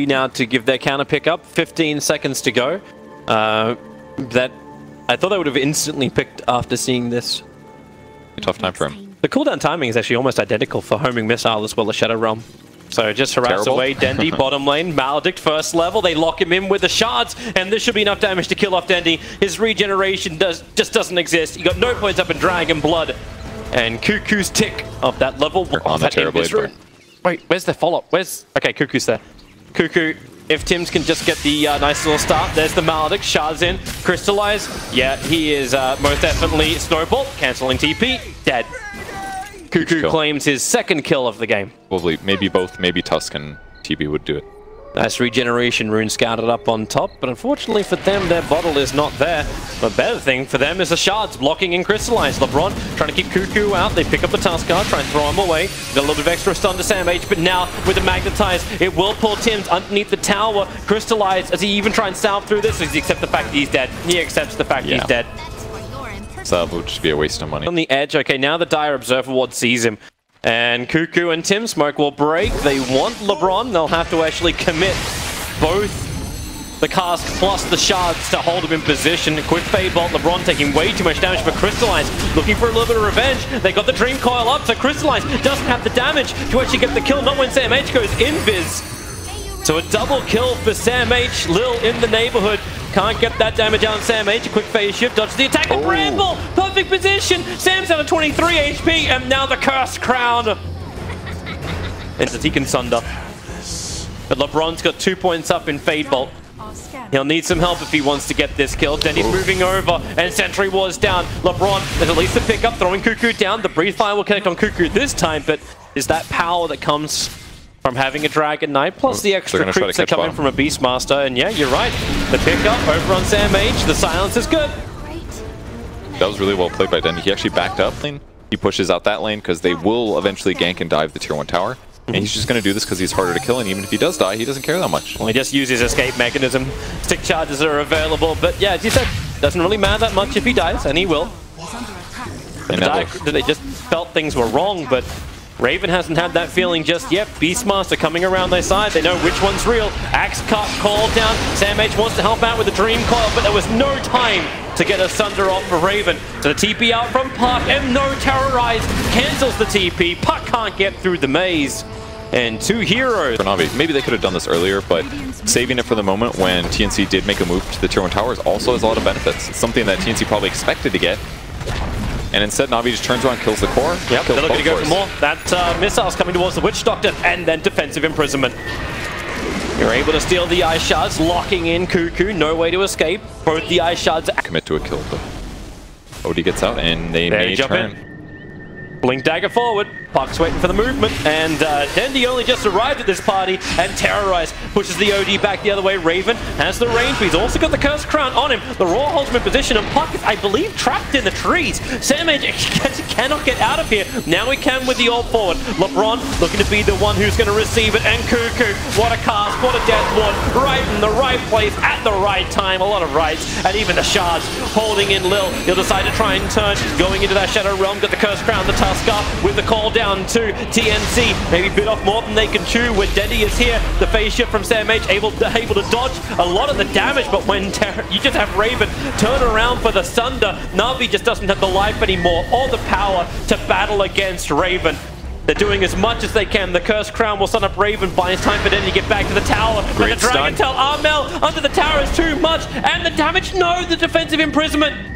now to give their counter pick up. 15 seconds to go. That I thought they would have instantly picked after seeing this. A tough time for him. The cooldown timing is actually almost identical for homing missile as well as Shadow Realm. So just harass away Dendi, bottom lane, Maledict first level, they lock him in with the shards, and this should be enough damage to kill off Dendi. His regeneration just doesn't exist. He got no points up in Dragon Blood. And Cuckoo's tick of that level. On the Terrorblade. Wait, where's the follow-up? Okay, Cuckoo's there. Cuckoo, if Tims can just get the nice little start. There's the Maledict, shards in, crystallize. Yeah, he is most definitely snowball, cancelling TP, dead. Cuckoo claims his second kill of the game. Probably, maybe both, maybe Tusk and TB would do it. Nice regeneration rune scouted up on top, but unfortunately for them, their bottle is not there. The better thing for them is the shards blocking and crystallize. LeBron trying to keep Cuckoo out. They pick up the Tusk card, try and throw him away. Got a little bit of extra stun to Sam H, but now with the magnetize, it will pull Tims underneath the tower. Crystallize, as he even try and salve through this, does he accept the fact that he's dead? He accepts the fact he's dead. So that would just be a waste of money. On the edge, okay, now the Dire Observer Ward sees him. And Cuckoo and Tim Smoke will break. They want LeBron. They'll have to actually commit both the cast plus the shards to hold him in position. Quick fade bolt. LeBron taking way too much damage, but Crystallize looking for a little bit of revenge. They got the Dream Coil up, so Crystallize doesn't have the damage to actually get the kill. Not when Sam H goes invis. So a double kill for Sam H. Lil in the neighborhood. Can't get that damage out on Sam H. A quick phase shift, dodges the attack of Bramble. Perfect position. Sam's down to 23 HP, and now the Cursed Crown. And he can sunder. But LeBron's got 2 points up in Fade Bolt. He'll need some help if he wants to get this kill. Then he's moving over, and Sentry Wars down. LeBron, there's at least a pickup, throwing Cuckoo down. The Breathe Fire will connect on Cuckoo this time, but is that power that comes from having a Dragon Knight, plus the extra creeps that come in from a Beastmaster? And yeah, you're right. The pickup over on Sam H, the silence is good. That was really well played by Denny. He actually backed up lane. He pushes out that lane because they will eventually gank and dive the tier 1 tower. And he's just going to do this because he's harder to kill, and even if he does die, he doesn't care that much. Well, he just uses escape mechanism. Stick charges are available, but yeah, as you said, doesn't really matter that much if he dies, and he will. They just felt things were wrong, but Raven hasn't had that feeling just yet. Beastmaster coming around their side. They know which one's real. Axe cut, call down. Sam H wants to help out with the Dream Coil, but there was no time to get a Sunder off for Raven. So the TP out from Puck, and no Terrorize cancels the TP. Puck can't get through the maze. And 2 heroes. For Navi, maybe they could have done this earlier, but saving it for the moment when TNC did make a move to the tier 1 towers also has a lot of benefits. It's something that TNC probably expected to get. And instead, Navi just turns around, kills the core. Yep, they're looking to go for more. That missile's coming towards the Witch Doctor, and then defensive imprisonment. You're able to steal the Ice Shards, locking in Cuckoo. No way to escape. Both the Ice Shards commit to a kill, but Odie gets out, and they may jump turn. in. Blink dagger forward. Puck's waiting for the movement, and Dendi only just arrived at this party, and Terrorize pushes the OD back the other way. Raven has the range, but he's also got the Cursed Crown on him. The Raw holds him in position, and Puck is, I believe, trapped in the trees. Sam H cannot get out of here. Now he can with the ult forward. LeBron looking to be the one who's going to receive it, and Cuckoo, what a cast, what a Death Ward, right in the right place, at the right time. A lot of rights, and even the shards holding in Lil. He'll decide to try and turn, going into that Shadow Realm, got the Cursed Crown, the Tusker, with the call down to TNC. Maybe bit off more than they can chew. When Dendi is here, the phase shift from Sam H, able to dodge a lot of the damage, but when you just have Raven turn around for the Sunder, Navi just doesn't have the life anymore or the power to battle against Raven. They're doing as much as they can. The Cursed Crown will stun up Raven, but it's time for Dendi to get back to the tower. But the Dragon Tail Armel under the tower is too much, and the damage, no, the defensive imprisonment.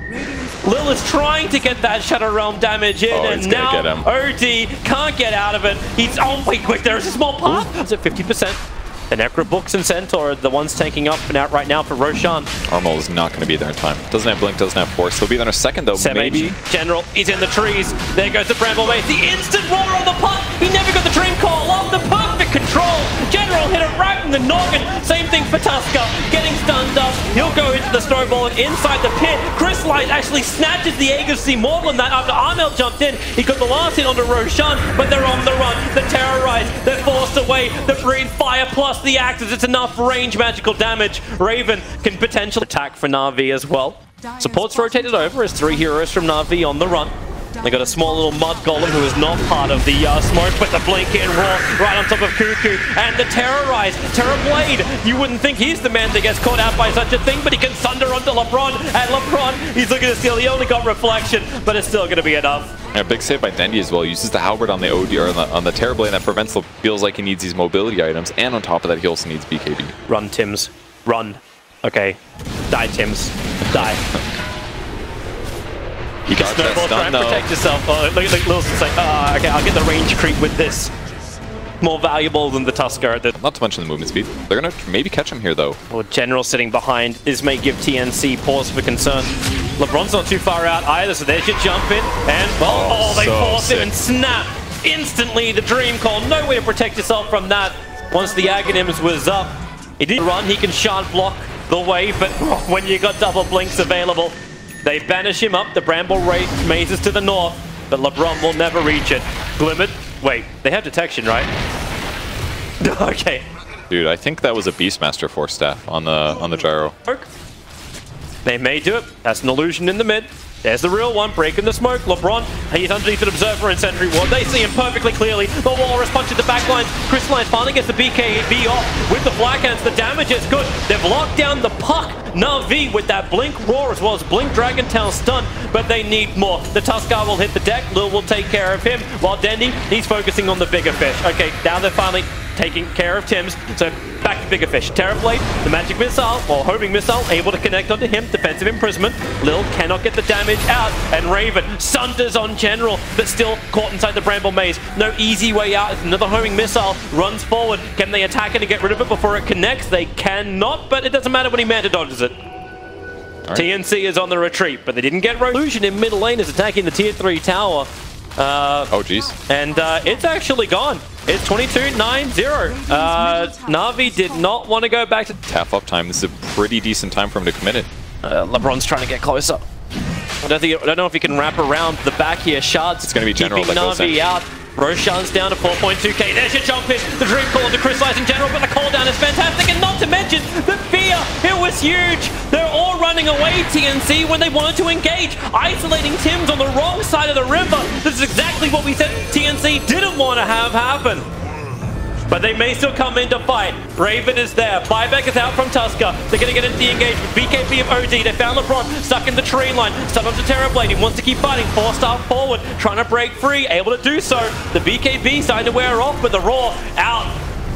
Lil is trying to get that Shadow Realm damage in, and now OD can't get out of it. He's, oh wait, there's a small path. It's at 50%. The Necro Books and Centaur are the ones tanking up and out right now for Roshan. Armel is not going to be there in time. Doesn't have Blink, doesn't have Force. He'll be there in a second, though. Maybe. General, he's in the trees. There goes the Bramble Mace. The instant roar on the puck. He never got the Dream Call off. The perfect control. General hit it right in the noggin. Same thing for Tusker. Getting stunned up. He'll go into the snowball and inside the pit. Crystallize actually snatches the Egg of Sea more than that after Armel jumped in. He got the last hit onto Roshan, but they're on the run. The Terrorize, they're forced away. The Breathe Fire plus the Axes. It's enough range magical damage. Raven can potentially attack for Navi as well. Support's rotated over as 3 heroes from Navi on the run. They got a small little mud golem who is not part of the smoke, but the blink in raw right on top of Cuckoo. And the Terrorize, Terrorblade. You wouldn't think he's the man that gets caught out by such a thing, but he can thunder onto LeBron. And LeBron, he's looking to steal. He only got reflection, but it's still going to be enough. Yeah, big save by Dendy as well. Uses the halberd on the OD or on the Terrorblade that prevents the feels like he needs these mobility items, and on top of that he also needs BKB. Run, Tims. Run. Okay. Die, Tims. Die. He got Snowball, try and protect yourself. Oh, look, Lil's saying, okay, I'll get the range creep with this. More valuable than the Tusker. Not to mention the movement speed. They're going to maybe catch him here, though. Well, General sitting behind. This may give TNC pause for concern. LeBron's not too far out either, so there's your jump in. And, well, they force him and snap. Instantly, the Dream Call. No way to protect yourself from that. Once the Aghanims was up, he didn't run. He can shard block the way, but when you got double blinks available, they banish him up. The Bramble Maze is to the north, but LeBron will never reach it. Glimmered. Wait, they have detection, right? Okay. Dude, I think that was a Beastmaster Force staff on the gyro. They may do it. That's an illusion in the mid. There's the real one, breaking the smoke. LeBron, he's underneath an Observer and Sentry Ward. They see him perfectly clearly. The Walrus punches the backlines. Crystalline finally gets the BKB off with the Black Hands. The damage is good. They've locked down the puck. Navi with that Blink Roar as well as Blink Dragon Tail stun, but they need more. The Tuskar will hit the deck. Lil will take care of him, while Dendy, he's focusing on the bigger fish. Okay, now they're finally taking care of Tims. So back to bigger fish. Terrorblade, the magic missile, or homing missile, able to connect onto him. Defensive imprisonment. Lil cannot get the damage out, and Raven sunders on General, but still caught inside the Bramble Maze. No easy way out. Another homing missile runs forward. Can they attack it and get rid of it before it connects? They cannot, but it doesn't matter when he Manta dodges it. Right. TNC is on the retreat, but they didn't get Illusion in middle lane is attacking the tier 3 tower. Oh, jeez. And it's actually gone. It's 22-9-0. Navi did not want to go back to tap up time. This is a pretty decent time for him to commit it. LeBron's trying to get closer. I don't know if he can wrap around the back here. Shards. It's going to be General that goes in. Navi out. Roshan's down to 4.2k. There's your jump in. The Dream Call to Crystallize in General, but the call down is fantastic. And not to mention the fear. It was huge. They're all running away, TNC, when they wanted to engage. Isolating Tims on the wrong side of the river. This is exactly what we said TNC didn't want to have happen. But they may still come in to fight. Raven is there. Buyback is out from Tusker. They're going to get into the engagement. BKB of OD. They found LeBron stuck in the tree line. Stun onto Terrorblade. He wants to keep fighting. 4-star forward. Trying to break free. Able to do so. The BKB starting to wear off, but the Raw out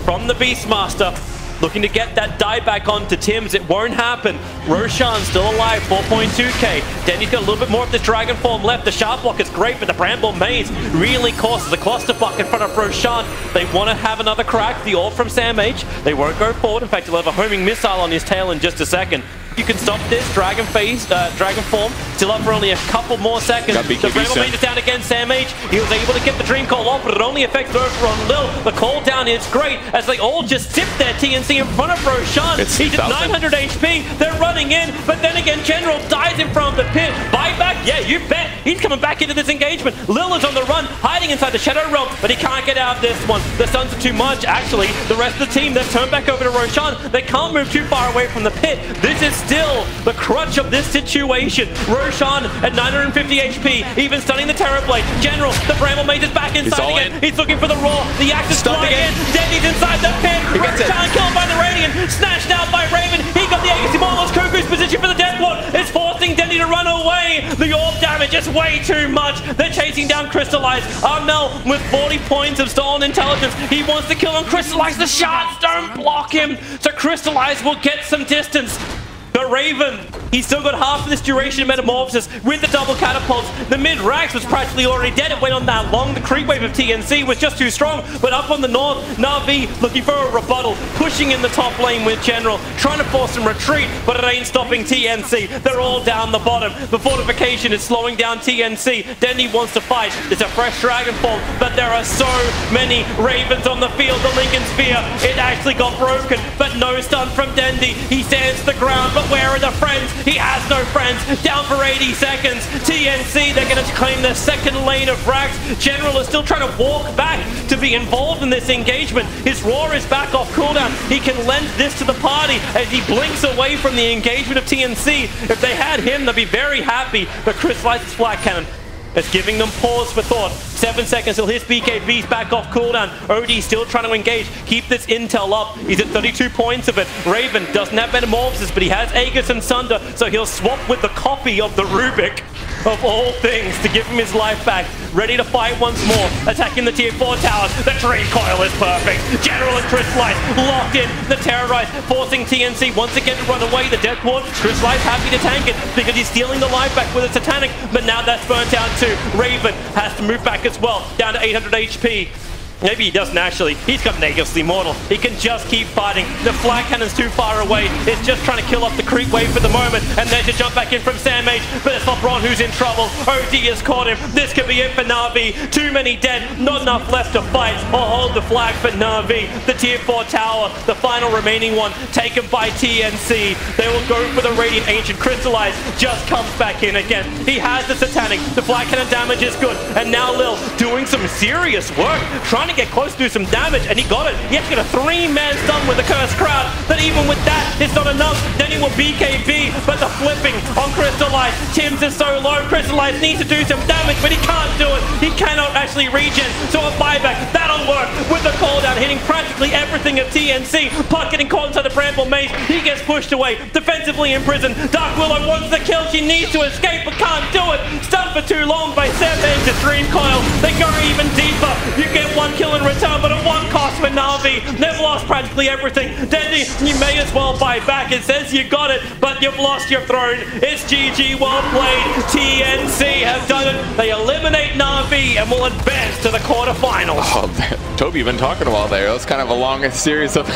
from the Beastmaster. Looking to get that die back onto Tims. It won't happen. Roshan still alive, 4.2k. Denny's got a little bit more of this Dragon Form left. The Sharp Block is great, but the Bramble Maze really causes a clusterfuck in front of Roshan. They want to have another crack. The orb from Sam H. They won't go forward. In fact, he'll have a homing missile on his tail in just a second. You can stop this Dragon Form. Still up for only a couple more seconds. The Bramble Maze is down again. Sam H. He was able to get the Dream Call off, but it only affects over on Lil. The call down is great as they all just sip their TNC in front of Roshan. He's at 900 HP. They're running in, but then again, General dies in front of the pit. Buyback, yeah, you bet. He's coming back into this engagement. Lil is on the run, hiding inside the Shadow Realm, but he can't get out of this one. The stuns are too much. Actually, the rest of the team, they've turned back over to Roshan. They can't move too far away from the pit. This is still the crutch of this situation. Roshan at 950 HP, even stunning the Terrorblade. General, the Bramble Maze is back inside again. He's looking for the Raw. The axe is flying in. Denny's inside the pit. Roshan killed by the Radiant. Snatched out by Raven. He got the Agency Ball. Cuckoo's position for the Death Ward. It's forcing Denny to run away. The orb damage is way too much. They're chasing down Crystallize. Armel with 40 points of stolen intelligence. He wants to kill him. Crystallize. The shards don't block him. So Crystallize will get some distance. But Raven, he's still got half of this duration of Metamorphosis with the double catapults. The mid-Rax was practically already dead. It went on that long. The creep wave of TNC was just too strong. But up on the north, Navi looking for a rebuttal. Pushing in the top lane with General. Trying to force some retreat, but it ain't stopping TNC. They're all down the bottom. The fortification is slowing down TNC. Denny wants to fight. It's a fresh Dragon Form, but there are so many Ravens on the field. The Lincoln Sphere, it actually got broken, but no stun from Dendy. He stands the ground, but where are the friends? He has no friends. Down for 80 seconds. TNC, they're going to claim their second lane of Rax. General is still trying to walk back to be involved in this engagement. His Roar is back off cooldown. He can lend this to the party as he blinks away from the engagement of TNC. If they had him, they'd be very happy. But Crystallize's Flat Cannon, It's giving them pause for thought. 7 seconds till his BKB's back off cooldown. OD still trying to engage. Keep this intel up. He's at 32 points of it. Raven doesn't have Metamorphosis, but he has Aegis and Sunder, so he'll swap with the copy of the Rubik. Of all things, to give him his life back. Ready to fight once more. Attacking the tier 4 towers. The Dream Coil is perfect. General and Crystallize locked in. The Terrorize forcing TNC once again to run away. The Death Ward. Crystallize happy to tank it because he's stealing the life back with a Satanic. But now that's burnt out too. Raven has to move back as well. Down to 800 HP. Maybe he doesn't actually. He's got an Aegis Immortal. He can just keep fighting. The flag cannon's too far away. It's just trying to kill off the creep wave for the moment. And then to jump back in from Sandmage. But it's not Braun who's in trouble. OD has caught him. This could be it for Navi. Too many dead. Not enough left to fight or hold the flag for Navi. The tier 4 tower, the final remaining one, taken by TNC. They will go for the Radiant Ancient. Crystallize just comes back in again. He has the Satanic. The flag cannon damage is good. And now Lil doing some serious work. Trying to get close to do some damage, and he got it. He has to get a 3-man stun with the Cursed Crowd, but even with that, it's not enough. Then he will BKB, but the flipping on Crystallize. Tim's is so low. Crystallize needs to do some damage, but he can't do it. He cannot actually regen, so a buyback, that'll work with the cooldown, hitting practically everything of TNC. Puck getting caught inside the Bramble Maze. He gets pushed away, defensively imprisoned. Dark Willow wants the kill. She needs to escape, but can't do it. Stunned for too long by Sandmage to Dream Coil. They go even deeper. You get one kill in return, but at one cost for Navi. They've lost practically everything. Dendy, you may as well buy back. It says you got it, but you've lost your throne. It's GG, well played. TNC have done it. They eliminate Navi and will advance to the quarterfinals. Oh, Toby, you've been talking a while there. That was kind of a long series of